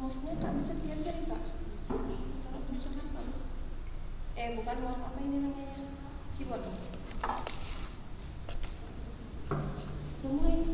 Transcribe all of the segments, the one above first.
Mouse-nya Kak bisa digeser Kak. Taruh di sana Kak. Bukan mouse, apa ini namanya? Keyboard. Mulai.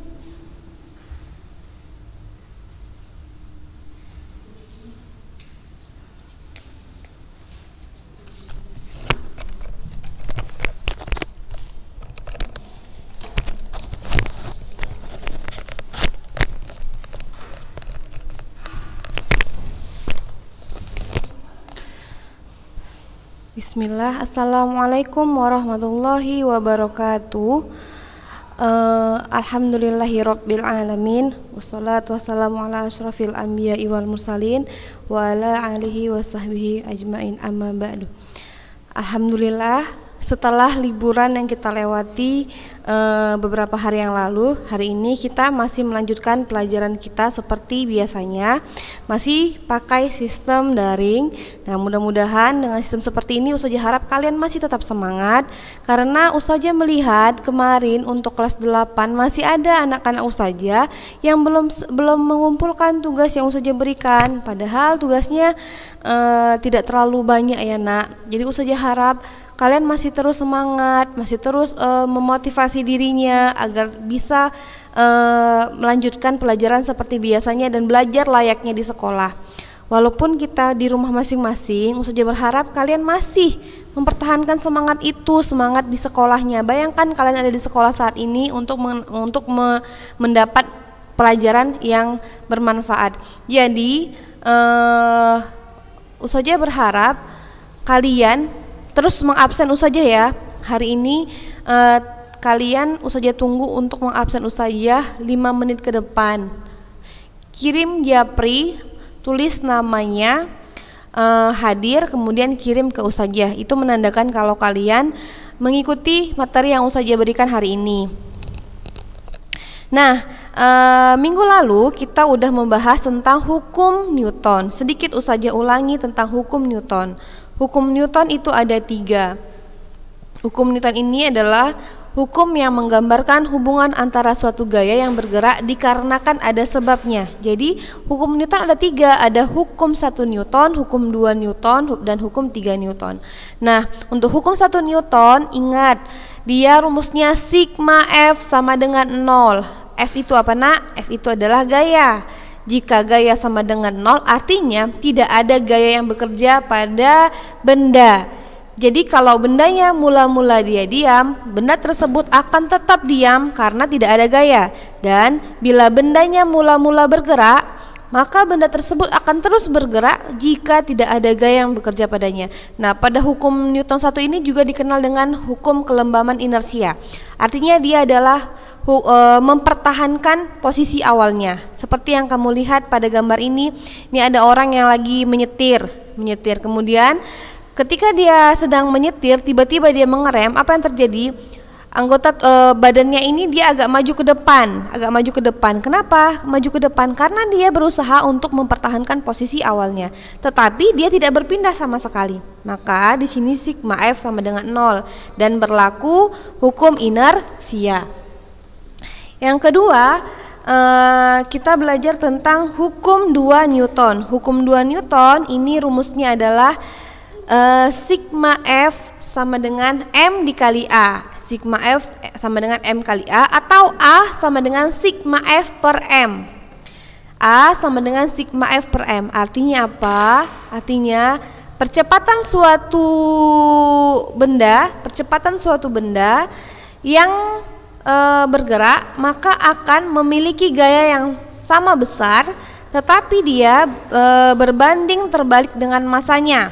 Bismillah, Assalamualaikum warahmatullahi wabarakatuh. Alhamdulillahirabbil alamin, wassalatu wassalamu ala asyrafil anbiya'i wal mursalin wa ala alihi wa sahbihi ajmain, amma ba'du. Alhamdulillah, setelah liburan yang kita lewati beberapa hari yang lalu, hari ini kita masih melanjutkan pelajaran kita seperti biasanya, masih pakai sistem daring. Nah, mudah-mudahan dengan sistem seperti ini Ustazah harap kalian masih tetap semangat, karena Ustazah melihat kemarin untuk kelas 8 masih ada anak-anak Ustazah yang belum mengumpulkan tugas yang Ustazah berikan, padahal tugasnya tidak terlalu banyak ya Nak. Jadi Ustazah harap kalian masih terus semangat, masih terus memotivasi dirinya agar bisa melanjutkan pelajaran seperti biasanya dan belajar layaknya di sekolah. Walaupun kita di rumah masing-masing, Ustazah berharap kalian masih mempertahankan semangat itu, semangat di sekolahnya. Bayangkan kalian ada di sekolah saat ini untuk mendapat pelajaran yang bermanfaat. Jadi Ustazah berharap kalian terus mengabsen Ustazah ya. Hari ini kalian Ustazah tunggu untuk mengabsen Ustazah 5 menit ke depan. Kirim japri, tulis namanya, hadir, kemudian kirim ke Ustazah. Itu menandakan kalau kalian mengikuti materi yang Ustazah berikan hari ini. Nah, minggu lalu kita udah membahas tentang hukum Newton. Sedikit Ustazah ulangi tentang hukum Newton. Hukum Newton itu ada 3. Hukum Newton ini adalah hukum yang menggambarkan hubungan antara suatu gaya yang bergerak dikarenakan ada sebabnya. Jadi hukum Newton ada 3, ada hukum 1 Newton, hukum 2 Newton, dan hukum 3 Newton. Nah, untuk hukum 1 Newton, ingat dia rumusnya sigma F sama dengan 0. F itu apa Nak? F itu adalah gaya. Jika gaya sama dengan 0, artinya tidak ada gaya yang bekerja pada benda. Jadi kalau bendanya mula-mula dia diam, benda tersebut akan tetap diam karena tidak ada gaya. Dan bila bendanya mula-mula bergerak, maka benda tersebut akan terus bergerak jika tidak ada gaya yang bekerja padanya. Nah, pada hukum Newton 1 ini juga dikenal dengan hukum kelembaman inersia. Artinya dia adalah mempertahankan posisi awalnya. Seperti yang kamu lihat pada gambar ini ada orang yang lagi menyetir. Kemudian ketika dia sedang menyetir, tiba-tiba dia mengerem, apa yang terjadi? Anggota badannya ini dia agak maju ke depan. Kenapa maju ke depan? Karena dia berusaha untuk mempertahankan posisi awalnya, tetapi dia tidak berpindah sama sekali. Maka di sini sigma F sama dengan 0 dan berlaku hukum inersia. Yang kedua, kita belajar tentang hukum 2 Newton. Hukum 2 Newton ini rumusnya adalah sigma F sama dengan M dikali A. Sigma F sama dengan M kali A, atau A sama dengan sigma F per M. A sama dengan sigma F per M. Artinya apa? Artinya percepatan suatu benda yang bergerak maka akan memiliki gaya yang sama besar, tetapi dia berbanding terbalik dengan masanya.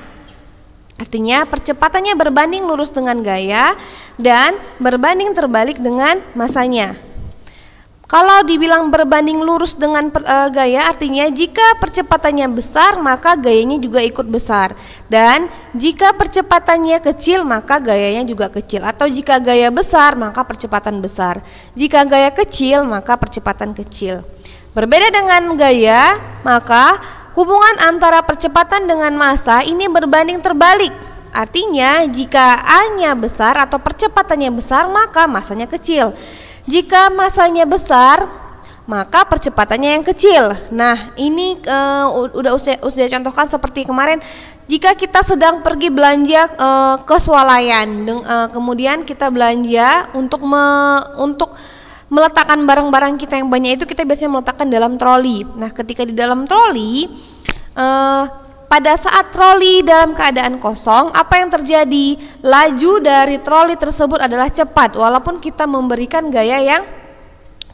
Artinya percepatannya berbanding lurus dengan gaya dan berbanding terbalik dengan masanya. Kalau dibilang berbanding lurus dengan gaya, artinya jika percepatannya besar maka gayanya juga ikut besar, dan jika percepatannya kecil maka gayanya juga kecil, atau jika gaya besar maka percepatan besar, jika gaya kecil maka percepatan kecil. Berbeda dengan gaya, maka hubungan antara percepatan dengan massa ini berbanding terbalik. Artinya jika A-nya besar atau percepatannya besar maka massanya kecil. Jika massanya besar maka percepatannya yang kecil. Nah, ini udah usah contohkan seperti kemarin. Jika kita sedang pergi belanja ke swalayan, kemudian kita belanja untuk meletakkan barang-barang kita yang banyak itu, kita biasanya meletakkan dalam troli. Nah, ketika di dalam troli, pada saat troli dalam keadaan kosong, apa yang terjadi? Laju dari troli tersebut adalah cepat, walaupun kita memberikan gaya yang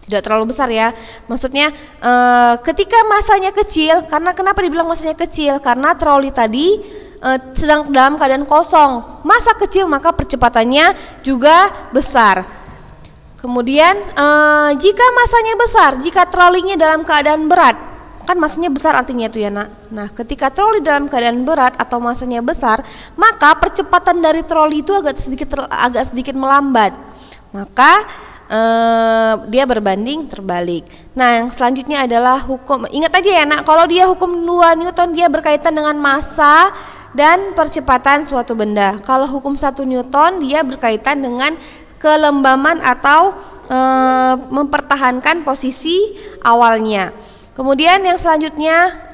tidak terlalu besar ya. Maksudnya ketika masanya kecil, karena kenapa dibilang masanya kecil? Karena troli tadi sedang dalam keadaan kosong, masa kecil maka percepatannya juga besar. Kemudian jika masanya besar, jika trolinya dalam keadaan berat, kan masanya besar artinya itu ya nak. Nah, ketika troli dalam keadaan berat atau masanya besar, maka percepatan dari troli itu agak sedikit melambat. Maka dia berbanding terbalik. Nah, yang selanjutnya adalah hukum. Ingat aja ya nak, kalau dia hukum 2 Newton, dia berkaitan dengan massa dan percepatan suatu benda. Kalau hukum 1 Newton, dia berkaitan dengan kelembaman atau mempertahankan posisi awalnya. Kemudian yang selanjutnya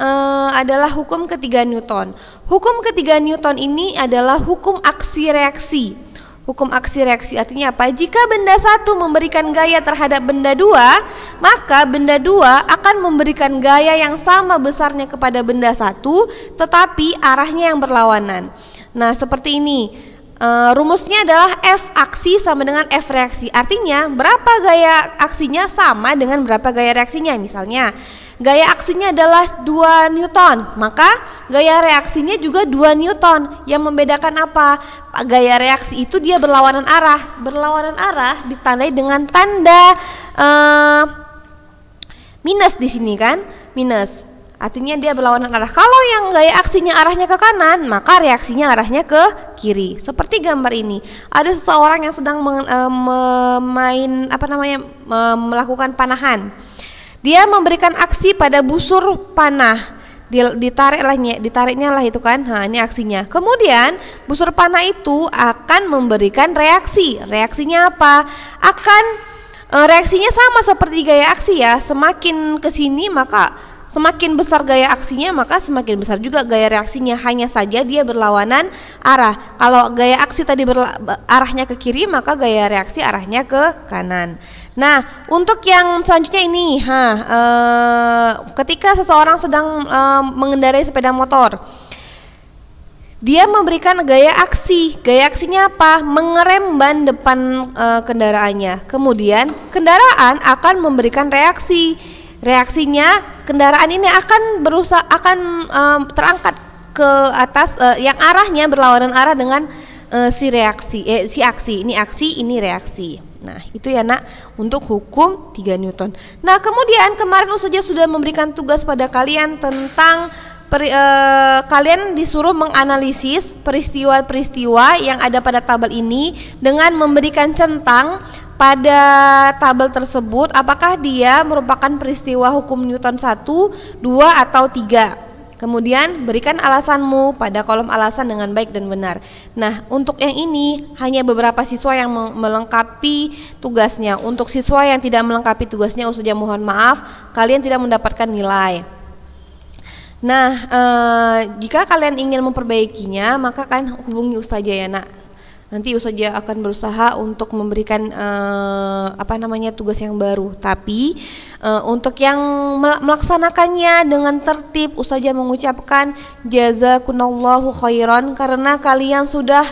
adalah hukum ketiga Newton. Hukum ketiga Newton ini adalah hukum aksi reaksi. Hukum aksi reaksi artinya apa? Jika benda satu memberikan gaya terhadap benda dua, maka benda dua akan memberikan gaya yang sama besarnya kepada benda satu, tetapi arahnya yang berlawanan. Nah, seperti ini. Rumusnya adalah F aksi sama dengan F reaksi. Artinya berapa gaya aksinya sama dengan berapa gaya reaksinya. Misalnya gaya aksinya adalah 2 Newton, maka gaya reaksinya juga 2 Newton. Yang membedakan apa? Gaya reaksi itu dia berlawanan arah. Berlawanan arah ditandai dengan tanda minus di sini kan, minus. Artinya dia berlawanan arah. Kalau yang gaya aksinya arahnya ke kanan, maka reaksinya arahnya ke kiri. Seperti gambar ini, ada seseorang yang sedang melakukan panahan. Dia memberikan aksi pada busur panah. Ditariknya lah itu kan. Nah, ini aksinya. Kemudian busur panah itu akan memberikan reaksi. Reaksinya apa? Reaksinya sama seperti gaya aksi ya. Semakin ke sini maka semakin besar gaya aksinya, maka semakin besar juga gaya reaksinya. Hanya saja dia berlawanan arah. Kalau gaya aksi tadi arahnya ke kiri, maka gaya reaksi arahnya ke kanan. Nah, untuk yang selanjutnya ini, ketika seseorang sedang mengendarai sepeda motor, dia memberikan gaya aksi. Gaya aksinya apa? Mengerem ban depan kendaraannya. Kemudian kendaraan akan memberikan reaksi. Reaksinya kendaraan ini akan terangkat ke atas yang arahnya berlawanan arah dengan si aksi. Ini aksi, ini reaksi. Nah, itu ya nak untuk hukum 3 Newton. Nah, kemudian kemarin Ustazah sudah memberikan tugas pada kalian tentang kalian disuruh menganalisis peristiwa-peristiwa yang ada pada tabel ini dengan memberikan centang pada tabel tersebut, apakah dia merupakan peristiwa hukum Newton 1, 2, atau 3. Kemudian berikan alasanmu pada kolom alasan dengan baik dan benar. Nah, untuk yang ini hanya beberapa siswa yang melengkapi tugasnya. Untuk siswa yang tidak melengkapi tugasnya, Ustazah mohon maaf, kalian tidak mendapatkan nilai. Nah, jika kalian ingin memperbaikinya, maka kalian hubungi Ustazah ya nak. Nanti Ustazah akan berusaha untuk memberikan tugas yang baru. Tapi untuk yang melaksanakannya dengan tertib, Ustazah mengucapkan jazakunallahu khairan, karena kalian sudah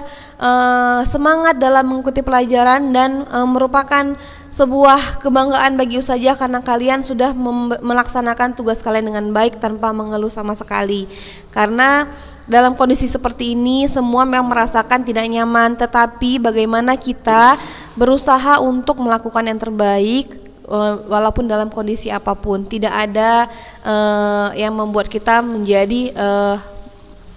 semangat dalam mengikuti pelajaran dan merupakan sebuah kebanggaan bagi Ustazah karena kalian sudah melaksanakan tugas kalian dengan baik tanpa mengeluh sama sekali. Karena dalam kondisi seperti ini semua memang merasakan tidak nyaman, tetapi bagaimana kita berusaha untuk melakukan yang terbaik walaupun dalam kondisi apapun. Tidak ada yang membuat kita menjadi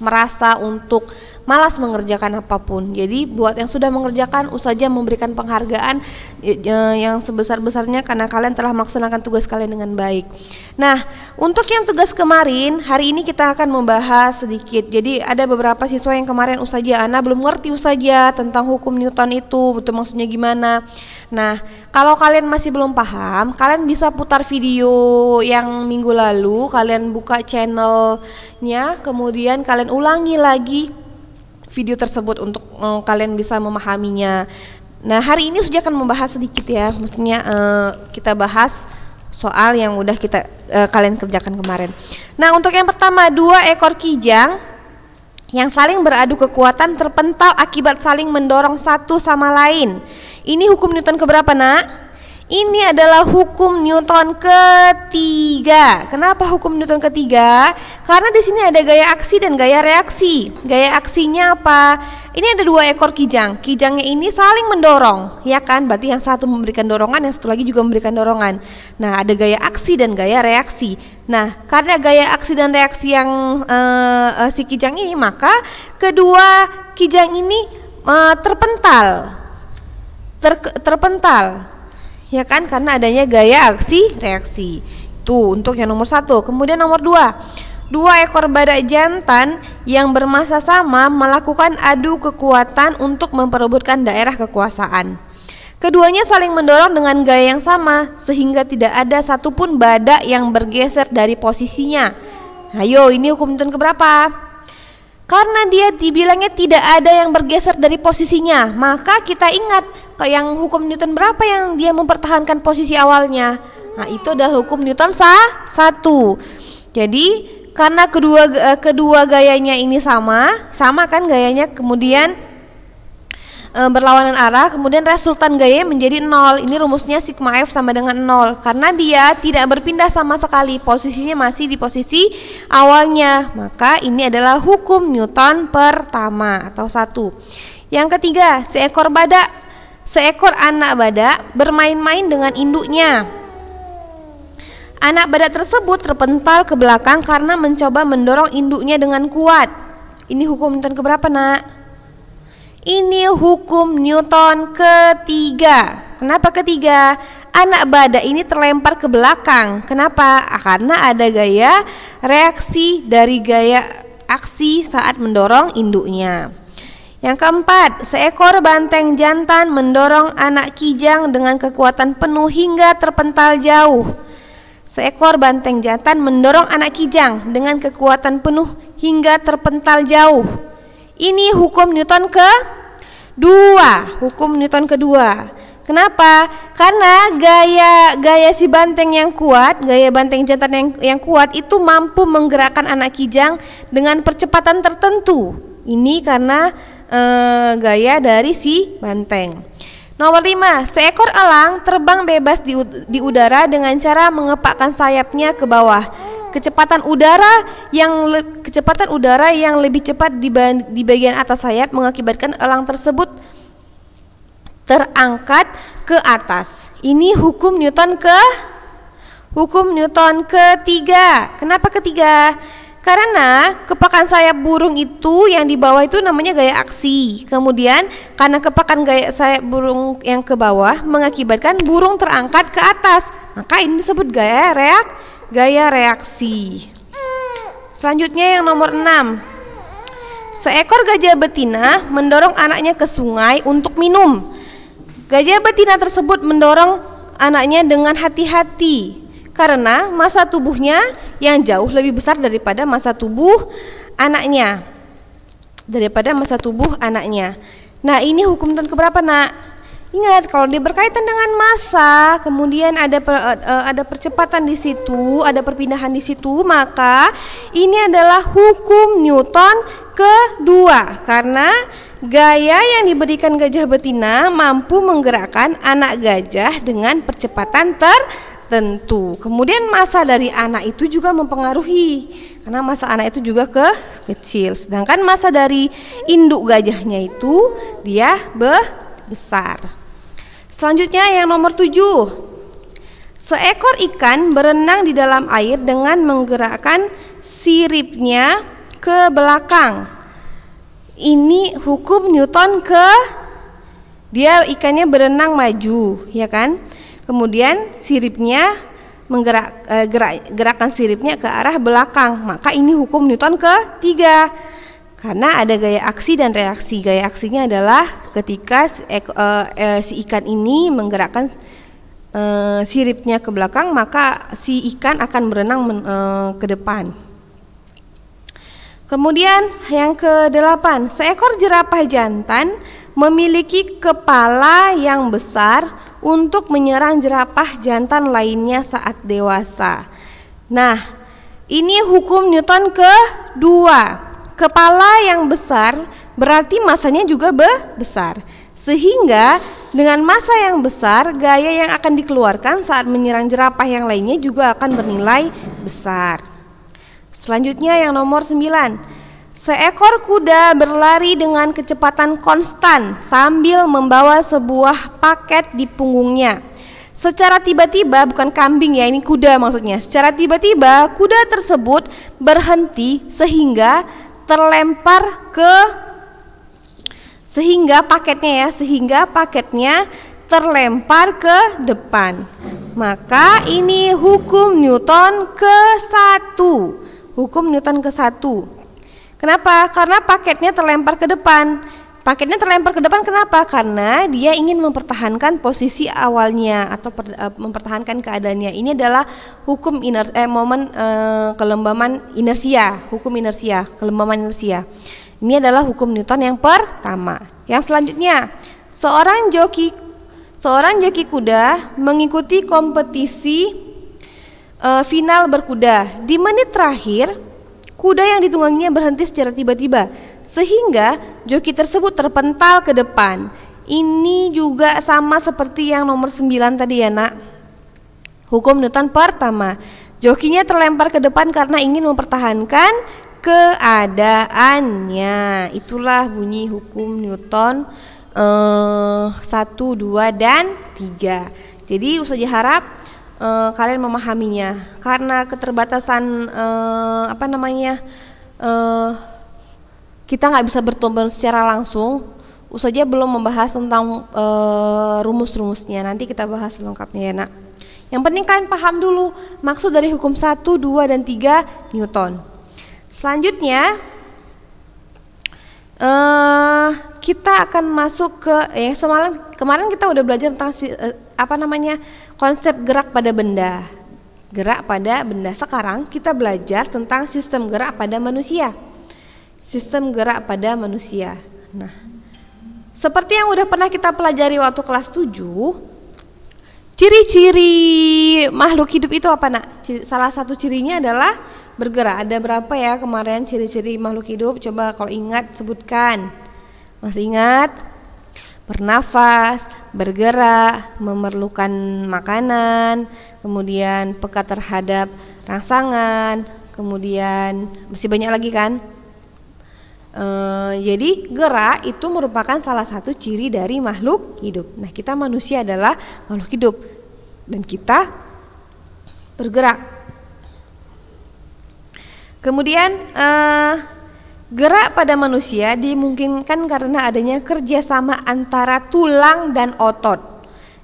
merasa untuk malas mengerjakan apapun. Jadi buat yang sudah mengerjakan, Ustazah memberikan penghargaan yang sebesar-besarnya karena kalian telah melaksanakan tugas kalian dengan baik. Nah, untuk yang tugas kemarin, hari ini kita akan membahas sedikit. Jadi ada beberapa siswa yang kemarin Ustazah Ana belum ngerti Ustazah tentang hukum Newton itu, betul maksudnya gimana. Nah, kalau kalian masih belum paham, kalian bisa putar video yang minggu lalu, kalian buka channelnya, kemudian kalian ulangi lagi video tersebut untuk kalian bisa memahaminya. Nah, hari ini Ustazah akan membahas sedikit ya, maksudnya kita bahas soal yang udah kalian kerjakan kemarin. Nah, untuk yang pertama, 2 ekor kijang yang saling beradu kekuatan terpental akibat saling mendorong satu sama lain. Ini hukum Newton keberapa, Nak? Ini adalah hukum Newton ketiga. Kenapa hukum Newton ketiga? Karena di sini ada gaya aksi dan gaya reaksi. Gaya aksinya apa? Ini ada 2 ekor kijang. Kijangnya ini saling mendorong, ya kan? Berarti yang satu memberikan dorongan, yang satu lagi juga memberikan dorongan. Nah, ada gaya aksi dan gaya reaksi. Nah, karena gaya aksi dan reaksi yang si kijang ini, maka kedua kijang ini terpental. Terpental. Ya kan, karena adanya gaya aksi reaksi. Tuh untuk yang nomor 1. Kemudian nomor 2, 2 ekor badak jantan yang bermassa sama melakukan adu kekuatan untuk memperebutkan daerah kekuasaan. Keduanya saling mendorong dengan gaya yang sama sehingga tidak ada satupun badak yang bergeser dari posisinya. Ayo, ini hukum Newton keberapa? Karena dia dibilangnya tidak ada yang bergeser dari posisinya, maka kita ingat yang hukum Newton berapa yang dia mempertahankan posisi awalnya. Nah, itu adalah hukum Newton 1. Jadi karena kedua gayanya ini sama kan gayanya, kemudian berlawanan arah, kemudian resultan gaya menjadi 0. Ini rumusnya sigma F sama dengan 0 karena dia tidak berpindah sama sekali, posisinya masih di posisi awalnya. Maka ini adalah hukum Newton pertama atau 1. Yang ketiga, seekor anak badak bermain-main dengan induknya. Anak badak tersebut terpental ke belakang karena mencoba mendorong induknya dengan kuat. Ini hukum Newton keberapa, Nak? Ini hukum Newton ketiga. Kenapa ketiga? Anak badak ini terlempar ke belakang. Kenapa? Karena ada gaya reaksi dari gaya aksi saat mendorong induknya. Yang keempat, seekor banteng jantan mendorong anak kijang dengan kekuatan penuh hingga terpental jauh. Seekor banteng jantan mendorong anak kijang dengan kekuatan penuh hingga terpental jauh. Ini hukum Newton kedua. Hukum Newton kedua. Kenapa? Karena gaya si banteng yang kuat, gaya banteng jantan yang kuat itu mampu menggerakkan anak kijang dengan percepatan tertentu. Ini karena gaya dari si banteng. Nomor 5, seekor elang terbang bebas di udara dengan cara mengepakkan sayapnya ke bawah. Kecepatan udara yang lebih cepat di bagian atas sayap mengakibatkan elang tersebut terangkat ke atas. Ini hukum Newton ketiga. Kenapa ketiga? Karena kepakan sayap burung itu yang di bawah itu namanya gaya aksi. Kemudian karena kepakan gaya sayap burung yang ke bawah mengakibatkan burung terangkat ke atas. Maka ini disebut gaya reaksi. Selanjutnya yang nomor 6. Seekor gajah betina mendorong anaknya ke sungai untuk minum. Gajah betina tersebut mendorong anaknya dengan hati-hati karena massa tubuhnya yang jauh lebih besar daripada massa tubuh anaknya. Nah, ini hukum Newton keberapa, Nak? Ingat, kalau dia berkaitan dengan massa, kemudian ada percepatan di situ, ada perpindahan di situ, maka ini adalah hukum Newton kedua. Karena gaya yang diberikan gajah betina mampu menggerakkan anak gajah dengan percepatan tertentu. Kemudian massa dari anak itu juga mempengaruhi, karena massa anak itu juga kecil. Sedangkan massa dari induk gajahnya itu dia besar. Selanjutnya yang nomor 7. Seekor ikan berenang di dalam air dengan menggerakkan siripnya ke belakang. Ini hukum Newton dia ikannya berenang maju, ya kan? Kemudian siripnya gerakan siripnya ke arah belakang. Maka ini hukum Newton ketiga. Karena ada gaya aksi dan reaksi. Gaya aksinya adalah ketika si ikan ini menggerakkan siripnya ke belakang, maka si ikan akan berenang ke depan. Kemudian yang ke-8, seekor jerapah jantan memiliki kepala yang besar untuk menyerang jerapah jantan lainnya saat dewasa. Nah, ini hukum Newton kedua. Kepala yang besar berarti masanya juga besar. Sehingga dengan massa yang besar, gaya yang akan dikeluarkan saat menyerang jerapah yang lainnya juga akan bernilai besar. Selanjutnya yang nomor 9. Seekor kuda berlari dengan kecepatan konstan sambil membawa sebuah paket di punggungnya. Secara tiba-tiba, bukan kambing ya, ini kuda maksudnya. Secara tiba-tiba kuda tersebut berhenti sehingga paketnya terlempar ke depan. Maka ini hukum Newton ke-1. Hukum Newton ke-1. Kenapa? Karena paketnya terlempar ke depan. Paketnya terlempar ke depan kenapa? Karena dia ingin mempertahankan posisi awalnya atau mempertahankan keadaannya. Ini adalah hukum kelembaman inersia, hukum inersia, kelembaman inersia. Ini adalah hukum Newton yang pertama. Yang selanjutnya, seorang joki kuda mengikuti kompetisi final berkuda. Di menit terakhir, kuda yang ditungganginya berhenti secara tiba-tiba sehingga joki tersebut terpental ke depan. Ini juga sama seperti yang nomor 9 tadi ya nak. Hukum Newton pertama, jokinya terlempar ke depan karena ingin mempertahankan keadaannya. Itulah bunyi hukum Newton 1, 2, dan 3. Jadi Ustazah harap kalian memahaminya. Karena keterbatasan kita nggak bisa bertemu secara langsung, Ustazah belum membahas tentang rumus-rumusnya. Nanti kita bahas lengkapnya ya nak. Yang penting kalian paham dulu maksud dari hukum 1, 2, dan 3 Newton. Selanjutnya kita akan masuk ke kemarin kita udah belajar tentang konsep gerak pada benda. Sekarang kita belajar tentang sistem gerak pada manusia. Nah, seperti yang udah pernah kita pelajari waktu kelas 7, ciri-ciri makhluk hidup itu apa nak? Salah satu cirinya adalah bergerak. Ada berapa ya kemarin ciri-ciri makhluk hidup? Coba kalau ingat sebutkan. Masih ingat? Bernafas, bergerak, memerlukan makanan, kemudian peka terhadap rangsangan, kemudian masih banyak lagi kan? Jadi gerak itu merupakan salah satu ciri dari makhluk hidup. Nah, kita manusia adalah makhluk hidup dan kita bergerak. Kemudian gerak pada manusia dimungkinkan karena adanya kerjasama antara tulang dan otot.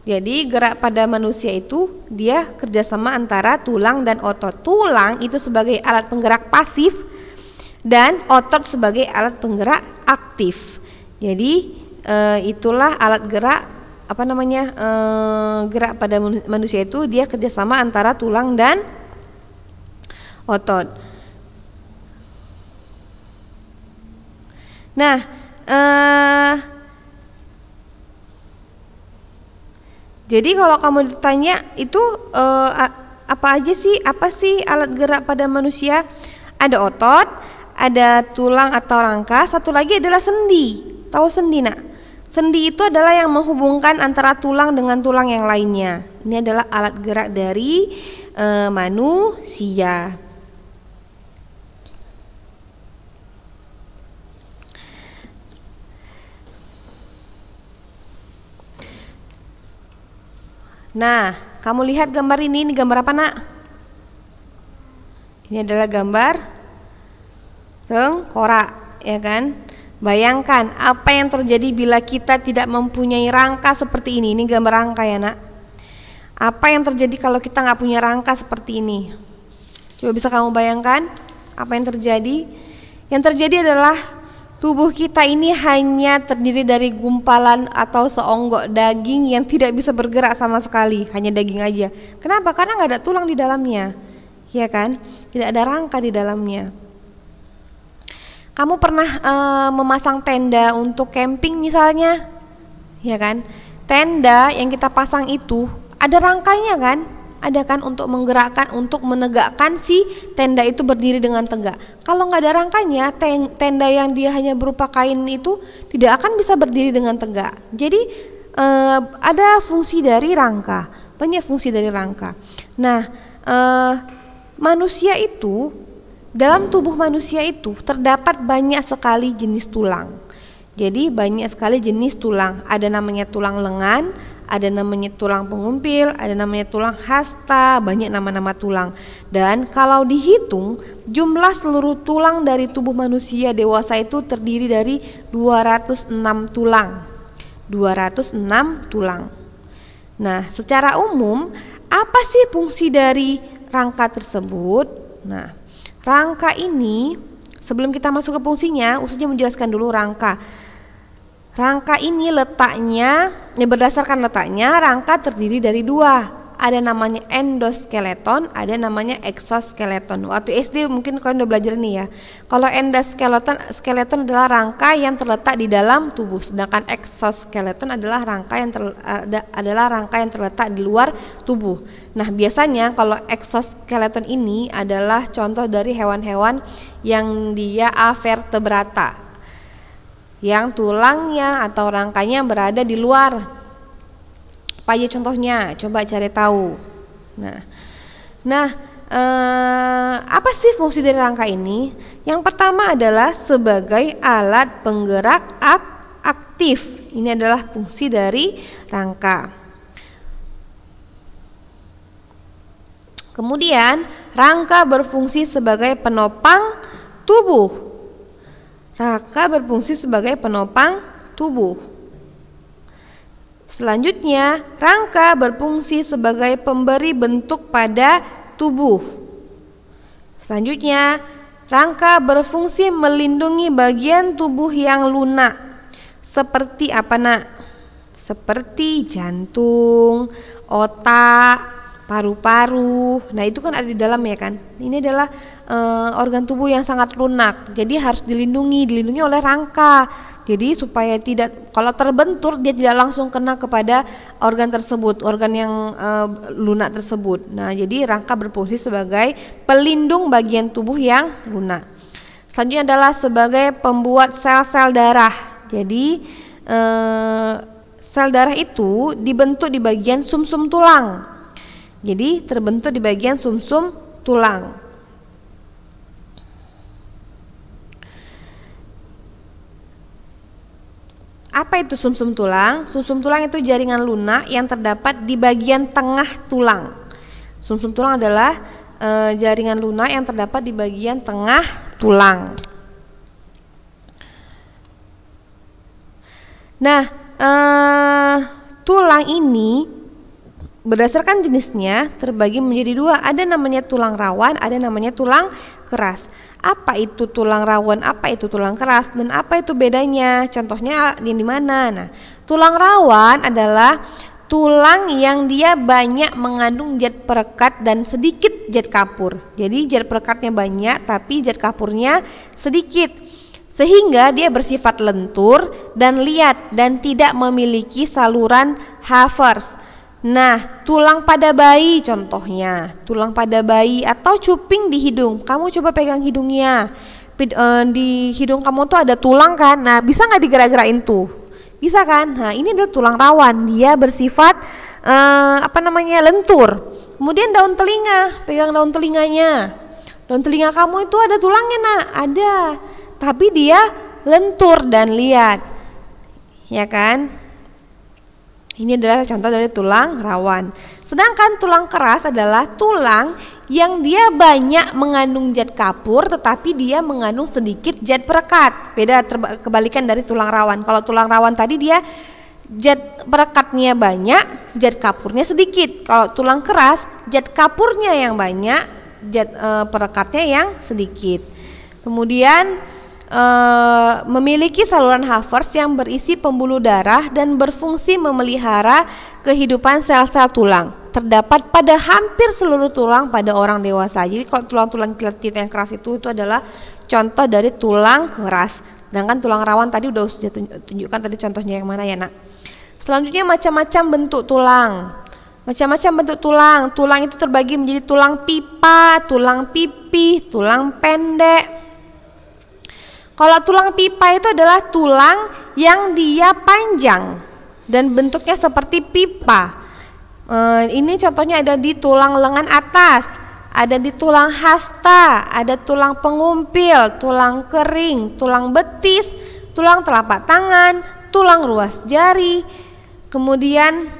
Jadi gerak pada manusia itu dia kerjasama antara tulang dan otot. Tulang itu sebagai alat penggerak pasif dan otot sebagai alat penggerak aktif. Jadi itulah alat gerak gerak pada manusia itu dia kerjasama antara tulang dan otot. Nah, jadi kalau kamu ditanya itu apa sih alat gerak pada manusia? Ada otot, ada tulang atau rangka, satu lagi adalah sendi. Tahu sendi nak? Sendi itu adalah yang menghubungkan antara tulang dengan tulang yang lainnya. Ini adalah alat gerak dari manusia. Nah, kamu lihat gambar ini gambar apa nak? Ini adalah gambar tengkorak, ya kan? Bayangkan apa yang terjadi bila kita tidak mempunyai rangka seperti ini. Ini gambar rangka ya nak. Apa yang terjadi kalau kita nggak punya rangka seperti ini? Coba bisa kamu bayangkan apa yang terjadi? Yang terjadi adalah tubuh kita ini hanya terdiri dari gumpalan atau seonggok daging yang tidak bisa bergerak sama sekali, hanya daging aja. Kenapa? Karena nggak ada tulang di dalamnya, ya kan? Tidak ada rangka di dalamnya. Kamu pernah memasang tenda untuk camping misalnya, ya kan? Tenda yang kita pasang itu ada rangkanya kan? Ada kan untuk menggerakkan, untuk menegakkan si tenda itu berdiri dengan tegak. Kalau nggak ada rangkanya, tenda yang dia hanya berupa kain itu tidak akan bisa berdiri dengan tegak. Jadi ada fungsi dari rangka, banyak fungsi dari rangka. Nah, manusia itu, dalam tubuh manusia itu terdapat banyak sekali jenis tulang. Jadi banyak sekali jenis tulang. Ada namanya tulang lengan, ada namanya tulang pengumpil, ada namanya tulang hasta, banyak nama-nama tulang. Dan kalau dihitung, jumlah seluruh tulang dari tubuh manusia dewasa itu terdiri dari 206 tulang. 206 tulang. Nah, secara umum, apa sih fungsi dari rangka tersebut? Nah, rangka ini, sebelum kita masuk ke fungsinya, ususnya menjelaskan dulu rangka. Rangka ini letaknya, berdasarkan letaknya, rangka terdiri dari dua. Ada namanya endoskeleton, ada namanya exoskeleton. Waktu SD mungkin kalian udah belajar nih ya. Kalau endoskeleton adalah rangka yang terletak di dalam tubuh, sedangkan exoskeleton adalah rangka yang terletak di luar tubuh. Nah, biasanya kalau exoskeleton ini adalah contoh dari hewan-hewan yang dia avertebrata, yang tulangnya atau rangkanya berada di luar. Apa aja contohnya? Coba cari tahu. Apa sih fungsi dari rangka ini? Yang pertama adalah sebagai alat penggerak aktif. Ini adalah fungsi dari rangka. Kemudian rangka berfungsi sebagai penopang tubuh. Rangka berfungsi sebagai penopang tubuh. Selanjutnya, rangka berfungsi sebagai pemberi bentuk pada tubuh. Selanjutnya, rangka berfungsi melindungi bagian tubuh yang lunak. Seperti apa nak? Seperti jantung, otak, paru-paru. Nah, itu kan ada di dalam ya kan. Ini adalah organ tubuh yang sangat lunak. Jadi harus dilindungi oleh rangka. Jadi supaya tidak, kalau terbentur dia tidak langsung kena kepada organ tersebut, organ yang lunak tersebut. Nah, jadi rangka berfungsi sebagai pelindung bagian tubuh yang lunak. Selanjutnya adalah sebagai pembuat sel-sel darah. Jadi sel darah itu dibentuk di bagian sumsum tulang. Jadi terbentuk di bagian sumsum tulang. Apa itu sumsum tulang? Sumsum tulang itu jaringan lunak yang terdapat di bagian tengah tulang. Sumsum tulang adalah jaringan lunak yang terdapat di bagian tengah tulang. Nah, tulang ini berdasarkan jenisnya terbagi menjadi dua. Ada namanya tulang rawan, ada namanya tulang keras. Apa itu tulang rawan, apa itu tulang keras, dan apa itu bedanya? Contohnya di mana? Nah, tulang rawan adalah tulang yang dia banyak mengandung zat perekat dan sedikit zat kapur. Jadi zat perekatnya banyak tapi zat kapurnya sedikit, sehingga dia bersifat lentur dan liat dan tidak memiliki saluran Havers. Nah, tulang pada bayi contohnya, tulang pada bayi atau cuping di hidung. Kamu coba pegang hidungnya, di hidung kamu tuh ada tulang kan? Nah, bisa nggak digerak-gerakin tuh? Bisa kan? Nah, ini adalah tulang rawan, dia bersifat lentur. Kemudian daun telinga, pegang daun telinganya. Daun telinga kamu itu ada tulangnya nak? Ada, tapi dia lentur dan liat, ya kan? Ini adalah contoh dari tulang rawan. Sedangkan tulang keras adalah tulang yang dia banyak mengandung zat kapur tetapi dia mengandung sedikit zat perekat. Beda kebalikan dari tulang rawan. Kalau tulang rawan tadi dia zat perekatnya banyak, zat kapurnya sedikit. Kalau tulang keras zat kapurnya yang banyak, zat perekatnya yang sedikit. Kemudian memiliki saluran Havertz yang berisi pembuluh darah dan berfungsi memelihara kehidupan sel-sel tulang. Terdapat pada hampir seluruh tulang pada orang dewasa. Jadi kalau tulang-tulang kita yang keras itu adalah contoh dari tulang keras. Sedangkan tulang rawan tadi udah tunjukkan tadi contohnya yang mana ya nak. Selanjutnya macam-macam bentuk tulang. Macam-macam bentuk tulang. Tulang itu terbagi menjadi tulang pipa, tulang pipih, tulang pendek. Kalau tulang pipa itu adalah tulang yang dia panjang dan bentuknya seperti pipa. Ini contohnya ada di tulang lengan atas, ada di tulang hasta, ada tulang pengumpil, tulang kering, tulang betis, tulang telapak tangan, tulang ruas jari, kemudian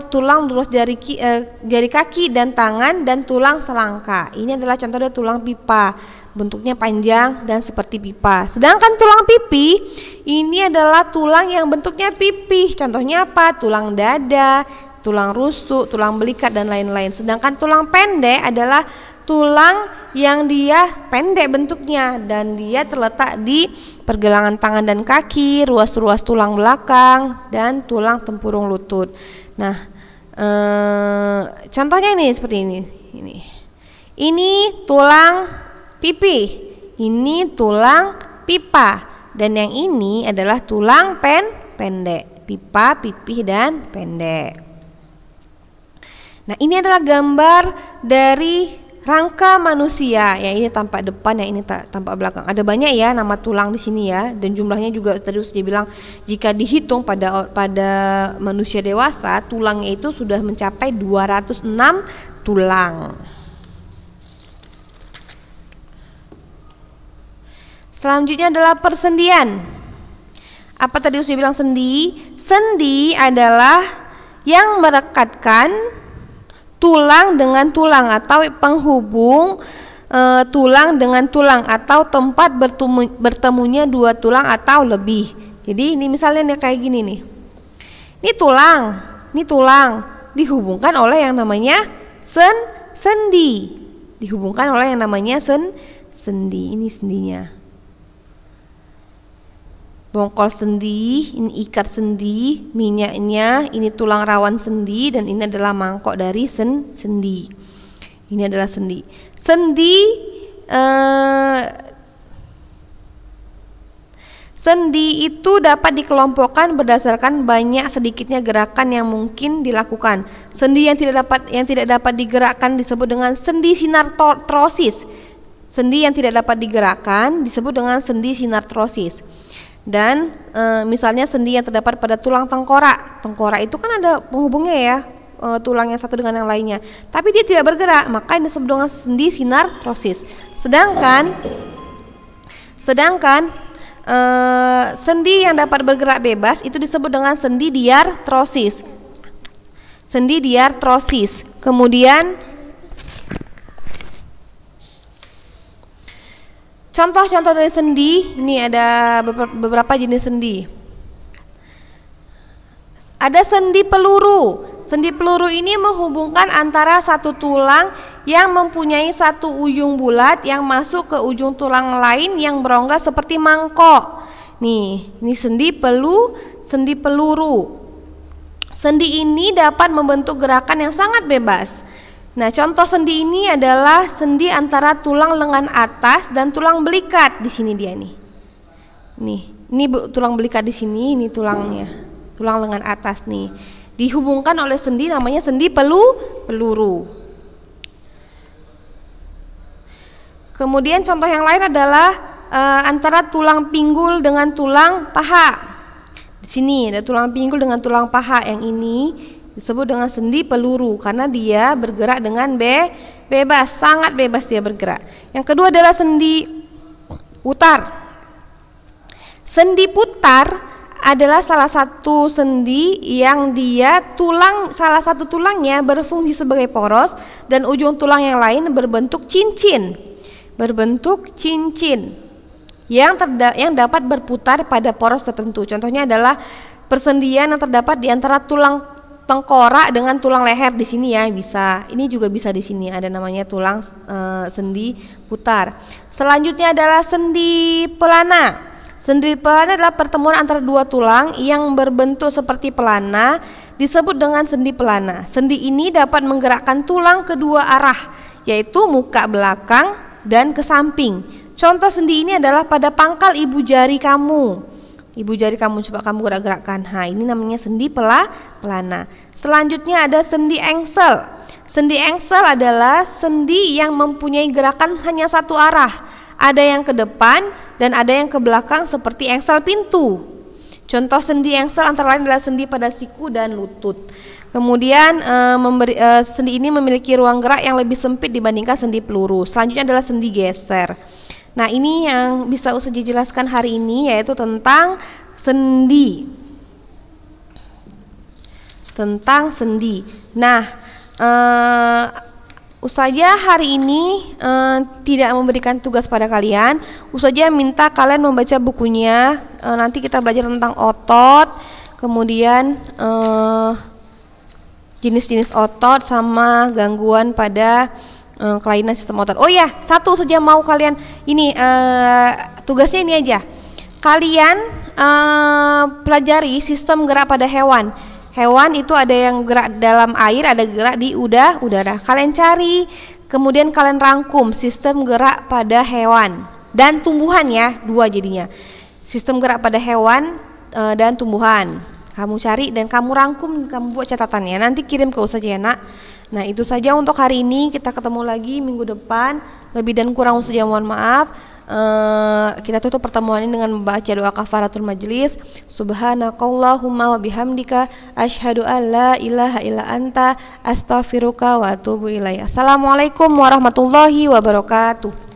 tulang ruas jari kaki dan tangan, dan tulang selangka. Ini adalah contoh dari tulang pipa, bentuknya panjang dan seperti pipa. Sedangkan tulang pipi ini adalah tulang yang bentuknya pipih. Contohnya apa? Tulang dada, tulang rusuk, tulang belikat dan lain-lain. Sedangkan tulang pendek adalah tulang yang dia pendek bentuknya dan dia terletak di pergelangan tangan dan kaki, ruas-ruas tulang belakang dan tulang tempurung lutut. Nah, contohnya ini seperti ini. Ini tulang pipi, ini tulang pipa, dan yang ini adalah tulang pendek, pipa, pipih dan pendek. Nah, ini adalah gambar dari rangka manusia. Ya, ini tampak depan, ya ini tampak belakang. Ada banyak ya nama tulang di sini ya, dan jumlahnya juga tadi sudah bilang jika dihitung pada manusia dewasa tulangnya itu sudah mencapai 206 tulang. Selanjutnya adalah persendian. Apa tadi saya bilang sendi? Sendi adalah yang merekatkan tulang dengan tulang atau penghubung tulang dengan tulang atau tempat bertemunya dua tulang atau lebih. Jadi ini misalnya nih kayak gini nih. Ini tulang dihubungkan oleh yang namanya sendi. Dihubungkan oleh yang namanya sendi. Ini sendinya. Bongkol sendi, ini ikat sendi, minyaknya, ini tulang rawan sendi, dan ini adalah mangkok dari sendi. Ini adalah sendi. Sendi itu dapat dikelompokkan berdasarkan banyak sedikitnya gerakan yang mungkin dilakukan. Sendi yang tidak dapat digerakkan disebut dengan sendi sinartrosis. Sendi yang tidak dapat digerakkan disebut dengan sendi sinartrosis. Dan misalnya sendi yang terdapat pada tulang tengkorak. Tengkorak itu kan ada penghubungnya ya, tulang yang satu dengan yang lainnya. Tapi dia tidak bergerak, maka ini disebut dengan sendi sinartrosis. Sedangkan sendi yang dapat bergerak bebas itu disebut dengan sendi diartrosis. Sendi diartrosis. Kemudian contoh-contoh dari sendi, ini ada beberapa jenis sendi. Ada sendi peluru. Sendi peluru ini menghubungkan antara satu tulang yang mempunyai satu ujung bulat yang masuk ke ujung tulang lain yang berongga seperti mangkok. Nih, ini sendi peluru. Sendi ini dapat membentuk gerakan yang sangat bebas. Nah, contoh sendi ini adalah sendi antara tulang lengan atas dan tulang belikat. Di sini dia nih. Ini tulang belikat di sini, ini tulangnya. Tulang lengan atas nih. Dihubungkan oleh sendi namanya sendi peluru. Kemudian contoh yang lain adalah antara tulang pinggul dengan tulang paha. Di sini ada tulang pinggul dengan tulang paha, yang ini disebut dengan sendi peluru karena dia bergerak dengan bebas, sangat bebas dia bergerak. Yang kedua adalah sendi putar. Sendi putar adalah salah satu sendi yang dia salah satu tulangnya berfungsi sebagai poros dan ujung tulang yang lain berbentuk cincin. Yang dapat berputar pada poros tertentu. Contohnya adalah persendian yang terdapat di antara tulang tengkorak dengan tulang leher di sini ya, bisa. Ini juga bisa di sini, ada namanya tulang sendi putar. Selanjutnya adalah sendi pelana. Sendi pelana adalah pertemuan antara dua tulang yang berbentuk seperti pelana, disebut dengan sendi pelana. Sendi ini dapat menggerakkan tulang kedua arah, yaitu muka belakang dan ke samping. Contoh sendi ini adalah pada pangkal ibu jari kamu. Ibu jari kamu, coba kamu gerak-gerakkan. Nah, ini namanya sendi pelana. Selanjutnya ada sendi engsel. Sendi engsel adalah sendi yang mempunyai gerakan hanya satu arah. Ada yang ke depan dan ada yang ke belakang seperti engsel pintu. Contoh sendi engsel antara lain adalah sendi pada siku dan lutut. Kemudian sendi ini memiliki ruang gerak yang lebih sempit dibandingkan sendi peluru. Selanjutnya adalah sendi geser. Nah, ini yang bisa Ustaz jelaskan hari ini, yaitu tentang sendi. Nah, Ustazah hari ini tidak memberikan tugas pada kalian. Ustazah minta kalian membaca bukunya. Nanti kita belajar tentang otot, kemudian jenis-jenis otot sama gangguan pada kelainan sistem otot. Oh ya, satu saja mau kalian ini tugasnya ini aja. Kalian pelajari sistem gerak pada hewan. Hewan itu ada yang gerak dalam air, ada gerak di udara. Kalian cari, kemudian kalian rangkum sistem gerak pada hewan dan tumbuhan ya, dua jadinya. Sistem gerak pada hewan dan tumbuhan. Kamu cari dan kamu rangkum, kamu buat catatannya. Nanti kirim ke Ustazah ya, Nak. Nah, itu saja untuk hari ini. Kita ketemu lagi minggu depan. Lebih dan kurang Ustazah mohon maaf. Kita tutup pertemuan ini dengan membaca doa kafaratul majlis. Subhanakallahumma wa bihamdika asyhadu an la ilaha illa anta astaghfiruka wa atubu ilaik. Assalamualaikum warahmatullahi wabarakatuh.